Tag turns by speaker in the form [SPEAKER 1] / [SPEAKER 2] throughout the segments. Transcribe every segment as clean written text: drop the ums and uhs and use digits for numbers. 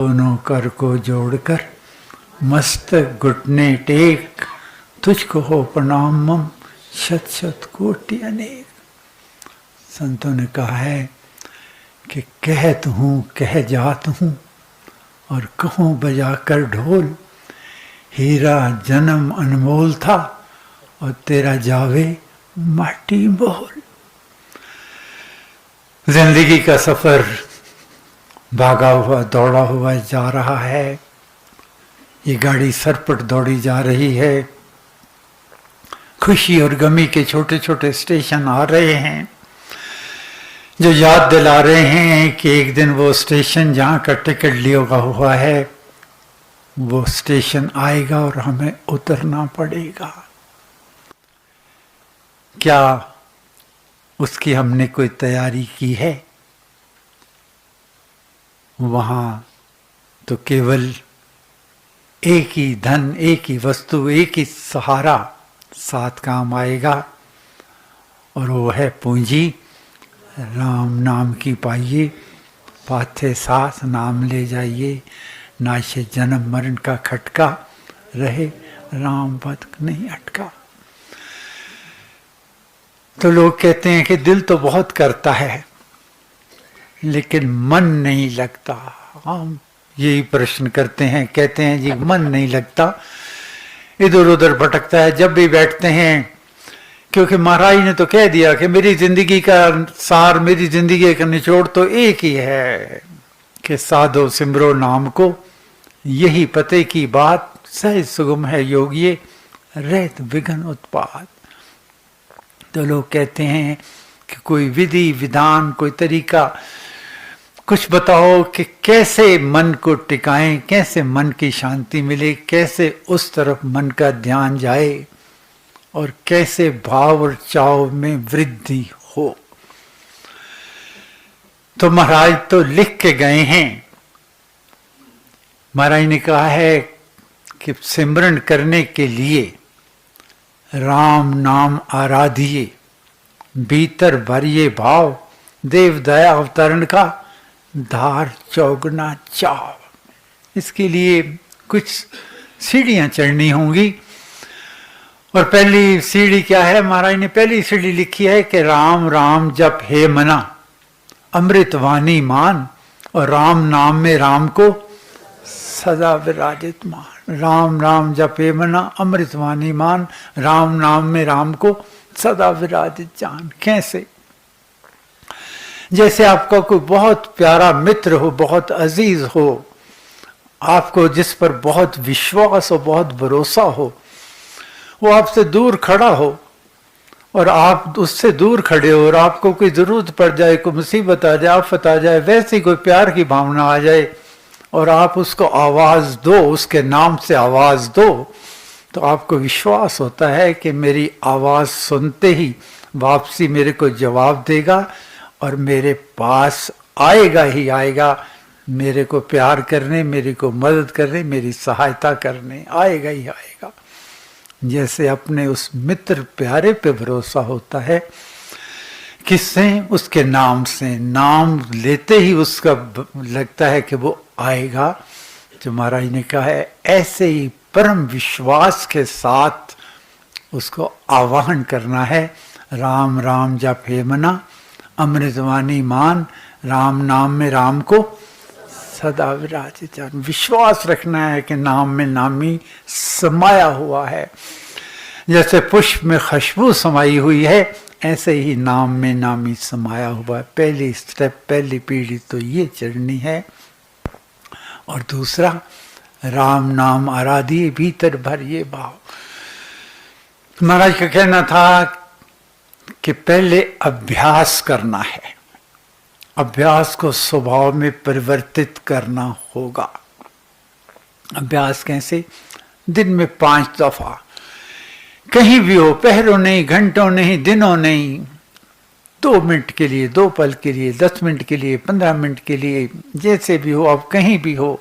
[SPEAKER 1] दोनों कर को जोड़कर मस्तक घुटने टेक, तुझको हो प्रणाम मम शत शत कोटि अनेक। संतों ने कहा है कि कहत हूँ कह जात हूँ और कहूँ बजाकर ढोल, हीरा जन्म अनमोल था और तेरा जावे माटी बोल। जिंदगी का सफर भागा हुआ दौड़ा हुआ जा रहा है। ये गाड़ी सरपट दौड़ी जा रही है। खुशी और गमी के छोटे छोटे स्टेशन आ रहे हैं जो याद दिला रहे हैं कि एक दिन वो स्टेशन जहाँ का टिकट लिया हुआ है वो स्टेशन आएगा और हमें उतरना पड़ेगा। क्या उसकी हमने कोई तैयारी की है? वहाँ तो केवल एक ही धन, एक ही वस्तु, एक ही सहारा साथ काम आएगा और वो है पूंजी। राम नाम की पाइए, पाथे साथ नाम ले जाइए, नाशे जन्म मरण का खटका, रहे राम पद नहीं अटका। तो लोग कहते हैं कि दिल तो बहुत करता है लेकिन मन नहीं लगता। हम यही प्रश्न करते हैं, कहते हैं जी मन नहीं लगता, इधर उधर भटकता है जब भी बैठते हैं। क्योंकि महाराज ने तो कह दिया कि मेरी जिंदगी का सार, मेरी जिंदगी का निचोड़ तो एक ही है कि साधो सिमरो नाम को, यही पते की बात, सहज सुगम है योगिये, रहत विघ्न उत्पात। तो लोग कहते हैं कि कोई विधि विधान, कोई तरीका कुछ बताओ कि कैसे मन को टिकाएं, कैसे मन की शांति मिले, कैसे उस तरफ मन का ध्यान जाए और कैसे भाव और चाव में वृद्धि हो। तो महाराज तो लिख के गए हैं। महाराज ने कहा है कि सिमरन करने के लिए राम नाम आराधिए, भीतर भरिए भाव, देव दया अवतरण का धार चौगुना चाव। इसके लिए कुछ सीढ़ियां चढ़नी होंगी। और पहली सीढ़ी क्या है? महाराज ने पहली सीढ़ी लिखी है कि राम राम जप हे मना, अमृत वाणी मान, और राम नाम में राम को सदा विराजित मान। राम राम जप हे मना, अमृत वाणी मान, राम नाम में राम को सदा विराजित जान। कैसे? जैसे आपका कोई बहुत प्यारा मित्र हो, बहुत अजीज हो, आपको जिस पर बहुत विश्वास हो, बहुत भरोसा हो, वो आपसे दूर खड़ा हो और आप उससे दूर खड़े हो और आपको कोई जरूरत पड़ जाए, कोई मुसीबत आ जाए, आफत आ जाए, वैसी कोई प्यार की भावना आ जाए और आप उसको आवाज दो, उसके नाम से आवाज दो, तो आपको विश्वास होता है कि मेरी आवाज सुनते ही वापसी मेरे को जवाब देगा और मेरे पास आएगा ही आएगा, मेरे को प्यार करने, मेरे को मदद करने, मेरी सहायता करने आएगा ही आएगा। जैसे अपने उस मित्र प्यारे पे भरोसा होता है, किससे? उसके नाम से। नाम लेते ही उसका लगता है कि वो आएगा। जो महाराज ने कहा है ऐसे ही परम विश्वास के साथ उसको आवाहन करना है। राम राम जप हे मना, अमृतवाणी मान, राम नाम में राम को सदा विराजित जान। विश्वास रखना है कि नाम में नामी समाया हुआ है। जैसे पुष्प में खुशबू समाई हुई है, ऐसे ही नाम में नामी समाया हुआ है। पहली स्टेप, पहली पीढ़ी तो ये चढ़नी है। और दूसरा, राम नाम आराधिए, भीतर भरिए भाव। महाराज का कहना था कि पहले अभ्यास करना है, अभ्यास को स्वभाव में परिवर्तित करना होगा। अभ्यास कैसे? दिन में 5 दफा, कहीं भी हो, पहरों नहीं, घंटों नहीं, दिनों नहीं, 2 मिनट के लिए, 2 पल के लिए, 10 मिनट के लिए, 15 मिनट के लिए, जैसे भी हो, आप कहीं भी हो,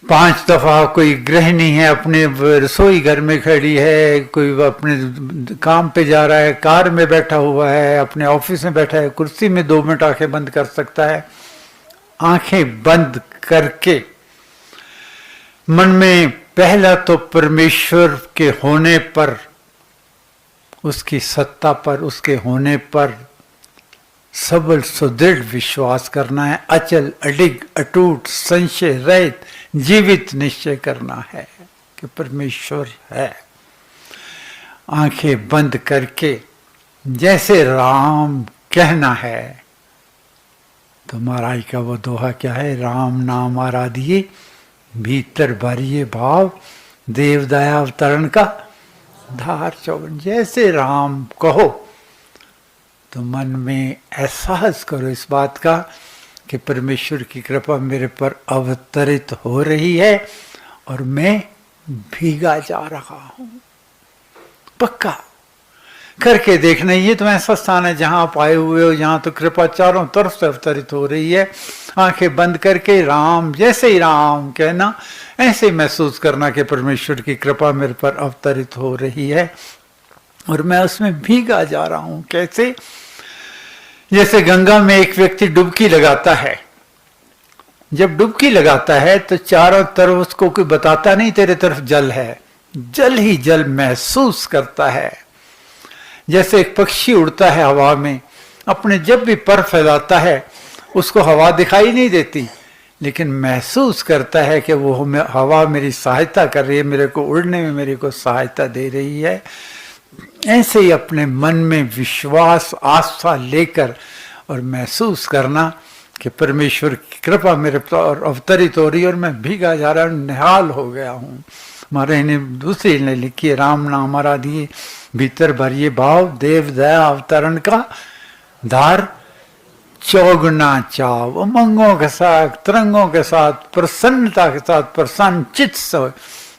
[SPEAKER 1] 5 दफा। कोई गृहिणी है, अपने रसोई घर में खड़ी है, कोई अपने काम पे जा रहा है, कार में बैठा हुआ है, अपने ऑफिस में बैठा है, कुर्सी में 2 मिनट आंखें बंद कर सकता है। आंखें बंद करके मन में पहला तो परमेश्वर के होने पर, उसकी सत्ता पर, उसके होने पर सबल सुदृढ़ विश्वास करना है। अचल, अडिग, अटूट, संशय रहित जीवित निश्चय करना है कि परमेश्वर है। आंखें बंद करके जैसे राम कहना है, तो महाराज का वो दोहा क्या है? राम नाम आराधिए, भीतर भरिए भाव, देव दया अवतरण का धार चौबन। जैसे राम कहो तो मन में एहसास करो इस बात का कि परमेश्वर की कृपा मेरे पर अवतरित हो रही है और मैं भीगा जा रहा हूं। पक्का करके देखना। ये तो ऐसा स्थान है जहां आप आए हुए हो, जहां तो कृपा चारों तरफ से अवतरित हो रही है। आंखें बंद करके राम, जैसे ही राम कहना, ऐसे महसूस करना कि परमेश्वर की कृपा मेरे पर अवतरित हो रही है और मैं उसमें भीगा जा रहा हूं। कैसे? जैसे गंगा में एक व्यक्ति डुबकी लगाता है। जब डुबकी लगाता है तो चारों तरफ उसको कोई बताता नहीं तेरे तरफ जल है, जल ही जल महसूस करता है। जैसे एक पक्षी उड़ता है हवा में, अपने जब भी पर फैलाता है उसको हवा दिखाई नहीं देती, लेकिन महसूस करता है कि वो हवा मेरी सहायता कर रही है, मेरे को उड़ने में मेरे को सहायता दे रही है। ऐसे ही अपने मन में विश्वास, आस्था लेकर और महसूस करना कि परमेश्वर की कृपा मेरे पर अवतरित हो रही है और मैं भीगा जा रहा हूँ, निहाल हो गया हूँ। हमारे ने दूसरी ने लिखी है, राम नाम आराधिए, भीतर भरिए भाव, देव दया अवतरण का धार चौगुना चाव। उमंगों के साथ, तरंगों के साथ, प्रसन्नता के साथ, प्रसन्न चित्त से।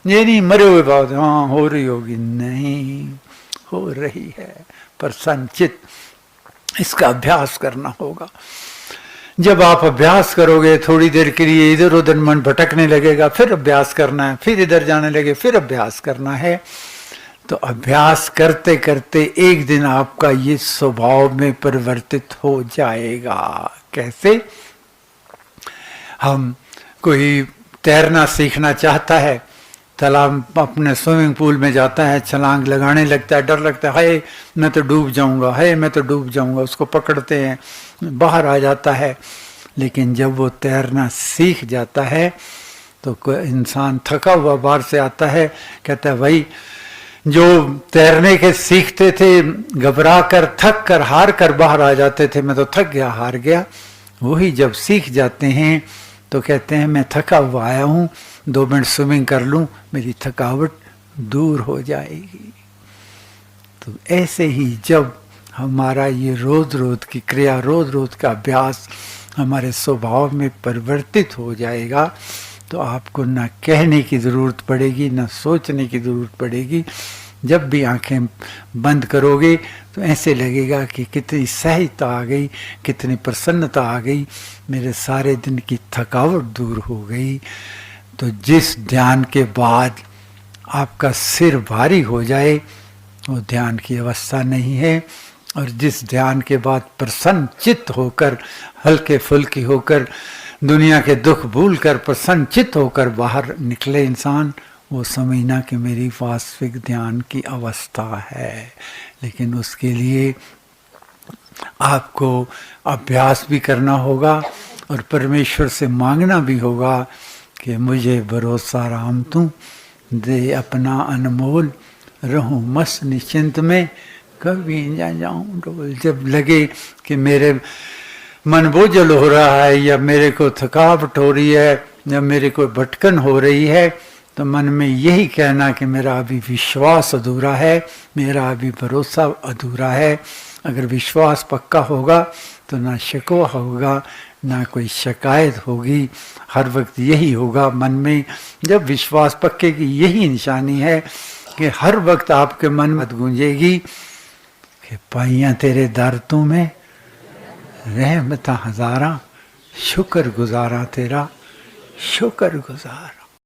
[SPEAKER 1] ये नहीं मरे हुए भाव, हाँ हो रही होगी, नहीं हो रही है प्रसन्न चित्त। इसका अभ्यास करना होगा। जब आप अभ्यास करोगे, थोड़ी देर के लिए इधर उधर मन भटकने लगेगा, फिर अभ्यास करना है, फिर इधर जाने लगे, फिर अभ्यास करना है। तो अभ्यास करते करते एक दिन आपका ये स्वभाव में परिवर्तित हो जाएगा। कैसे? हम कोई तैरना सीखना चाहता है, तालाब अपने स्विमिंग पूल में जाता है, छलांग लगाने लगता है, डर लगता है, हाय मैं तो डूब जाऊंगा, हाय मैं तो डूब जाऊंगा। उसको पकड़ते हैं, बाहर आ जाता है। लेकिन जब वो तैरना सीख जाता है तो कोई इंसान थका हुआ बाहर से आता है, कहता है भाई जो तैरने के सीखते थे, घबरा कर, थक कर, हार कर बाहर आ जाते थे, मैं तो थक गया, हार गया। वही जब सीख जाते हैं तो कहते हैं मैं थका हुआ आया हूँ, 2 मिनट स्विमिंग कर लूँ, मेरी थकावट दूर हो जाएगी। तो ऐसे ही जब हमारा ये रोज रोज की क्रिया, रोज रोज का अभ्यास हमारे स्वभाव में परिवर्तित हो जाएगा, तो आपको ना कहने की ज़रूरत पड़ेगी, ना सोचने की ज़रूरत पड़ेगी। जब भी आंखें बंद करोगे तो ऐसे लगेगा कि कितनी सहजता आ गई, कितनी प्रसन्नता आ गई, मेरे सारे दिन की थकावट दूर हो गई। तो जिस ध्यान के बाद आपका सिर भारी हो जाए वो ध्यान की अवस्था नहीं है, और जिस ध्यान के बाद प्रसन्न चित्त होकर, हल्के फुल्के होकर, दुनिया के दुख भूल कर प्रसन्न चित्त होकर बाहर निकले इंसान, वो समझना कि मेरी वास्तविक ध्यान की अवस्था है। लेकिन उसके लिए आपको अभ्यास भी करना होगा और परमेश्वर से मांगना भी होगा कि मुझे भरोसा राम तू दे अपना अनमोल, रहूं मस्त निश्चिंत में, कभी न जाऊं डोल। जब लगे कि मेरे मन बोझल हो रहा है, या मेरे को थकावट हो रही है, या मेरे को भटकन हो रही है, तो मन में यही कहना कि मेरा अभी विश्वास अधूरा है, मेरा अभी भरोसा अधूरा है। अगर विश्वास पक्का होगा तो ना शिकवा होगा, ना कोई शिकायत होगी। हर वक्त यही होगा मन में। जब विश्वास पक्के की यही निशानी है कि हर वक्त आपके मन में गूंजेगी कि पाइयां तेरे दर तू में, रहमता हजारा, शुक्र गुजारा तेरा, शुक्र गुजारा।